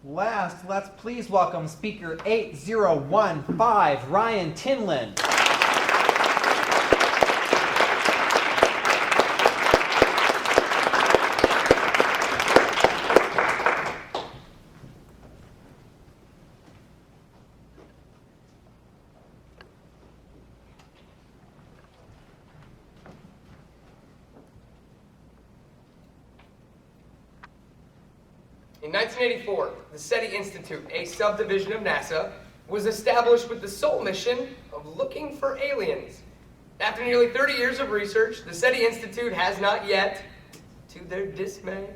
Last, let's please welcome speaker 8015, Ryan Tinlin. In 1984, the SETI Institute, a subdivision of NASA, was established with the sole mission of looking for aliens. After nearly 30 years of research, the SETI Institute has not yet, to their dismay,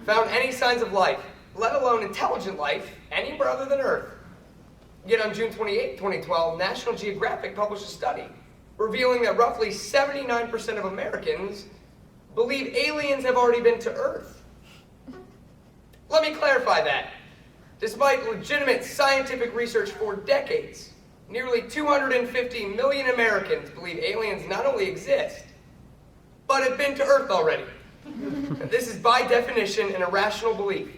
found any signs of life, let alone intelligent life, anywhere other than Earth. Yet on June 28, 2012, National Geographic published a study revealing that roughly 79% of Americans believe aliens have already been to Earth. Let me clarify that. Despite legitimate scientific research for decades, nearly 250 million Americans believe aliens not only exist, but have been to Earth already. This is by definition an irrational belief,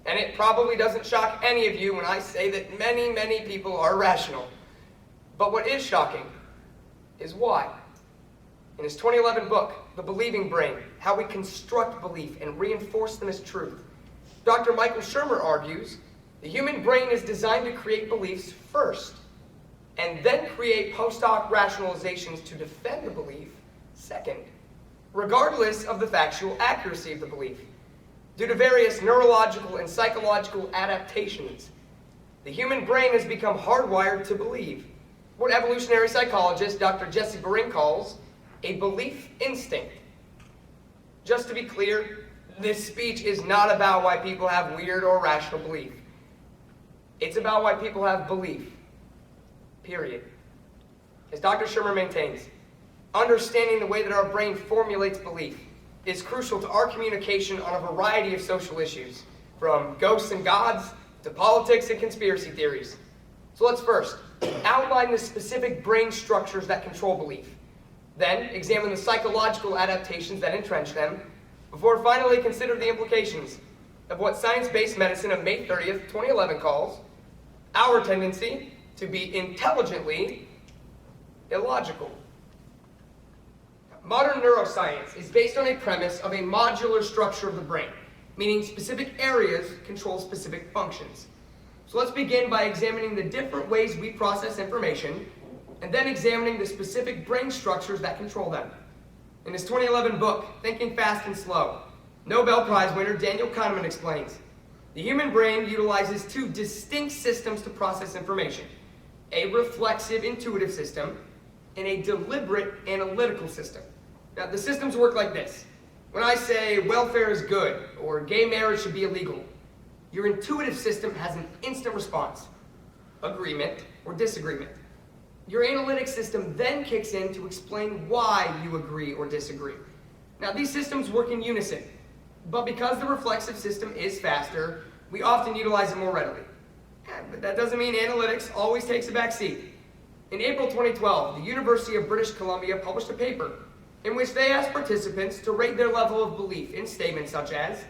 and it probably doesn't shock any of you when I say that many people are rational. But what is shocking is why. In his 2011 book, The Believing Brain, How We Construct Belief and Reinforce Them as Truth, Dr. Michael Shermer argues the human brain is designed to create beliefs first, and then create post hoc rationalizations to defend the belief second, regardless of the factual accuracy of the belief. Due to various neurological and psychological adaptations, the human brain has become hardwired to believe, what evolutionary psychologist Dr. Jesse Bering calls a belief instinct. Just to be clear, this speech is not about why people have weird or irrational belief. It's about why people have belief. Period. As Dr. Shermer maintains, understanding the way that our brain formulates belief is crucial to our communication on a variety of social issues, from ghosts and gods to politics and conspiracy theories. So let's first outline the specific brain structures that control belief, then examine the psychological adaptations that entrench them, before finally consider the implications of what science-based medicine of May 30th, 2011 calls our tendency to be intelligently illogical. Modern neuroscience is based on a premise of a modular structure of the brain, meaning specific areas control specific functions. So let's begin by examining the different ways we process information, and then examining the specific brain structures that control them. In his 2011 book, Thinking Fast and Slow, Nobel Prize winner Daniel Kahneman explains, the human brain utilizes two distinct systems to process information, a reflexive intuitive system and a deliberate analytical system. Now, the systems work like this. When I say welfare is good or gay marriage should be illegal, your intuitive system has an instant response, agreement or disagreement. Your analytic system then kicks in to explain why you agree or disagree. Now, these systems work in unison, but because the reflexive system is faster, we often utilize it more readily. But that doesn't mean analytics always takes a back seat. In April 2012, the University of British Columbia published a paper in which they asked participants to rate their level of belief in statements such as,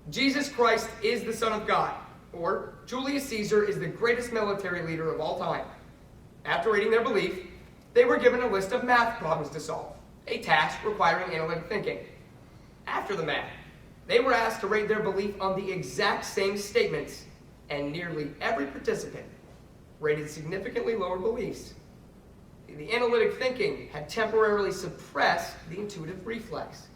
Jesus Christ is the Son of God, or Julius Caesar is the greatest military leader of all time. After rating their belief, they were given a list of math problems to solve, a task requiring analytic thinking. After the math, they were asked to rate their belief on the exact same statements, and nearly every participant rated significantly lower beliefs. The analytic thinking had temporarily suppressed the intuitive reflex.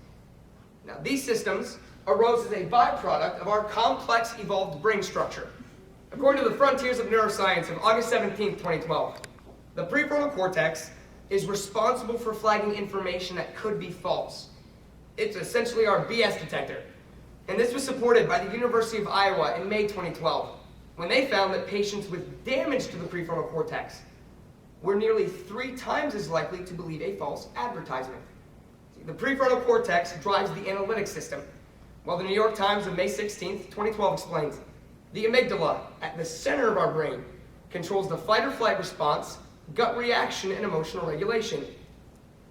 Now, these systems arose as a byproduct of our complex evolved brain structure. According to the Frontiers of Neuroscience of August 17, 2012, the prefrontal cortex is responsible for flagging information that could be false. It's essentially our BS detector. And this was supported by the University of Iowa in May 2012, when they found that patients with damage to the prefrontal cortex were nearly 3 times as likely to believe a false advertisement. The prefrontal cortex drives the analytic system, while the New York Times of May 16, 2012 explains, the amygdala, at the center of our brain, controls the fight or flight response, gut reaction, and emotional regulation.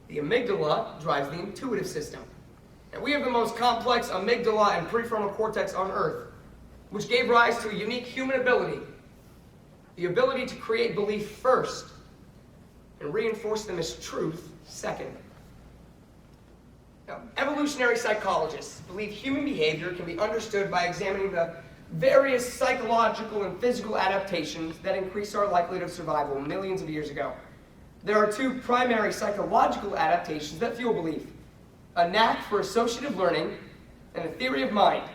The amygdala drives the intuitive system. And we have the most complex amygdala and prefrontal cortex on Earth. which gave rise to a unique human ability, the ability to create belief first and reinforce them as truth second. Now, evolutionary psychologists believe human behavior can be understood by examining the various psychological and physical adaptations that increase our likelihood of survival millions of years ago. There are two primary psychological adaptations that fuel belief: a knack for associative learning and a theory of mind.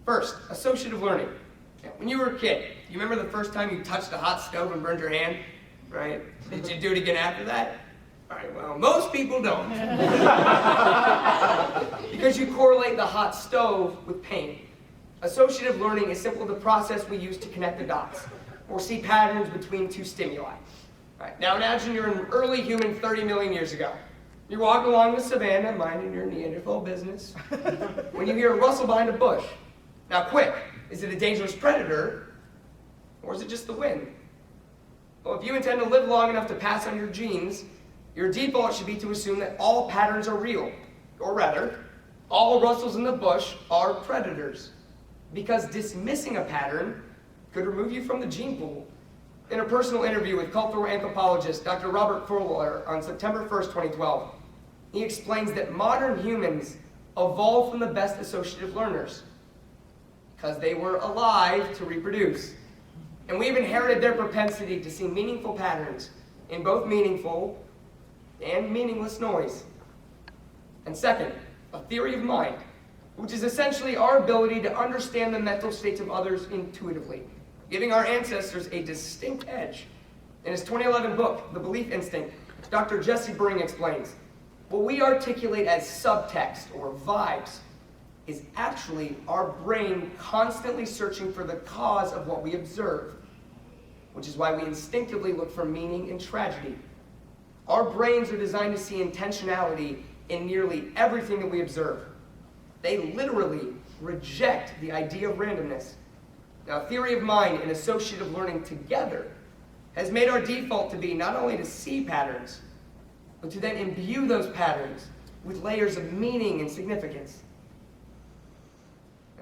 First, associative learning. Now, when you were a kid, you remember the first time you touched a hot stove and burned your hand? Right? Did you do it again after that? All right, well, most people don't. Because you correlate the hot stove with pain. Associative learning is simply the process we use to connect the dots, or see patterns between two stimuli. All right, now imagine you're an early human 30 million years ago. You're walking along the savannah, minding your Neanderthal business, when you hear a rustle behind a bush. Now quick, is it a dangerous predator, or is it just the wind? Well, if you intend to live long enough to pass on your genes, your default should be to assume that all patterns are real, or rather, all rustles in the bush are predators, because dismissing a pattern could remove you from the gene pool. In a personal interview with cultural anthropologist Dr. Robert Furler on September 1st, 2012, he explains that modern humans evolved from the best associative learners because they were alive to reproduce. And we've inherited their propensity to see meaningful patterns in both meaningful and meaningless noise. And second, a theory of mind, which is essentially our ability to understand the mental states of others intuitively, giving our ancestors a distinct edge. In his 2011 book, The Belief Instinct, Dr. Jesse Bring explains, what we articulate as subtext or vibes is actually our brain constantly searching for the cause of what we observe, which is why we instinctively look for meaning in tragedy. Our brains are designed to see intentionality in nearly everything that we observe. They literally reject the idea of randomness. Now, theory of mind and associative learning together has made our default to be not only to see patterns, but to then imbue those patterns with layers of meaning and significance.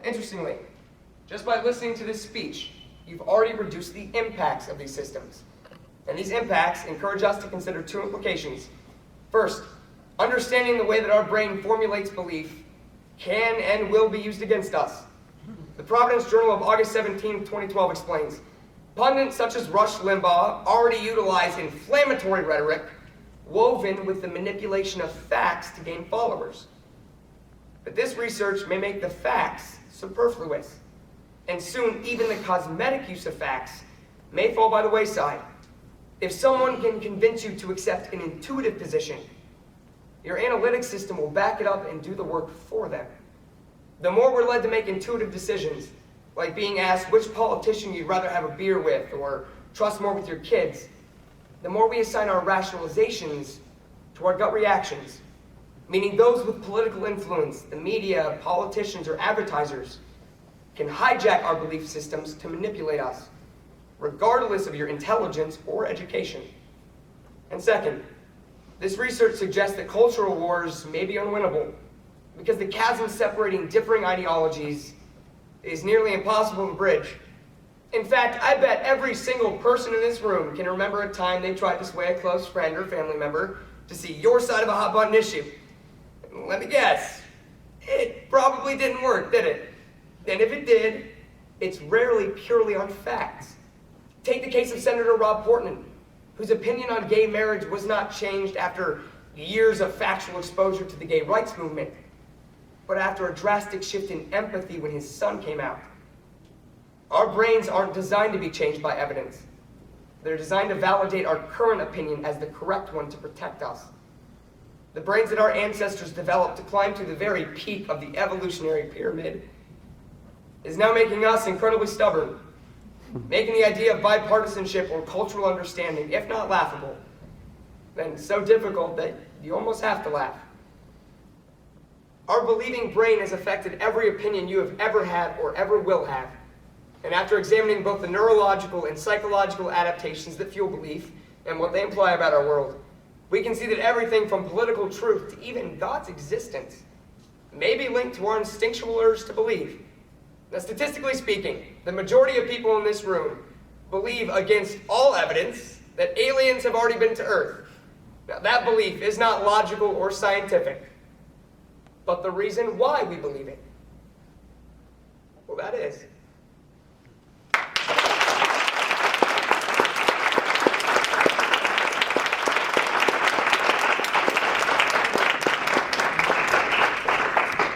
Interestingly, just by listening to this speech, you've already reduced the impacts of these systems. And these impacts encourage us to consider two implications. First, understanding the way that our brain formulates belief can and will be used against us. The Providence Journal of August 17, 2012 explains, pundits such as Rush Limbaugh already utilize inflammatory rhetoric woven with the manipulation of facts to gain followers. But this research may make the facts superfluous, and soon even the cosmetic use of facts may fall by the wayside. If someone can convince you to accept an intuitive position, your analytic system will back it up and do the work for them. The more we're led to make intuitive decisions, like being asked which politician you'd rather have a beer with or trust more with your kids, the more we assign our rationalizations to our gut reactions, meaning those with political influence, the media, politicians, or advertisers, can hijack our belief systems to manipulate us, regardless of your intelligence or education. And second, this research suggests that cultural wars may be unwinnable because the chasm separating differing ideologies is nearly impossible to bridge. In fact, I bet every single person in this room can remember a time they tried to sway a close friend or family member to see your side of a hot button issue. Let me guess, it probably didn't work, did it? And if it did, it's rarely purely on facts. Take the case of Senator Rob Portman, whose opinion on gay marriage was not changed after years of factual exposure to the gay rights movement, but after a drastic shift in empathy when his son came out. Our brains aren't designed to be changed by evidence. They're designed to validate our current opinion as the correct one to protect us. The brains that our ancestors developed to climb to the very peak of the evolutionary pyramid is now making us incredibly stubborn, making the idea of bipartisanship or cultural understanding, if not laughable, then so difficult that you almost have to laugh. Our believing brain has affected every opinion you have ever had or ever will have. And after examining both the neurological and psychological adaptations that fuel belief and what they imply about our world, we can see that everything from political truth to even God's existence may be linked to our instinctual urge to believe. Now, statistically speaking, the majority of people in this room believe against all evidence that aliens have already been to Earth. Now, that belief is not logical or scientific, but the reason why we believe it, well, that is.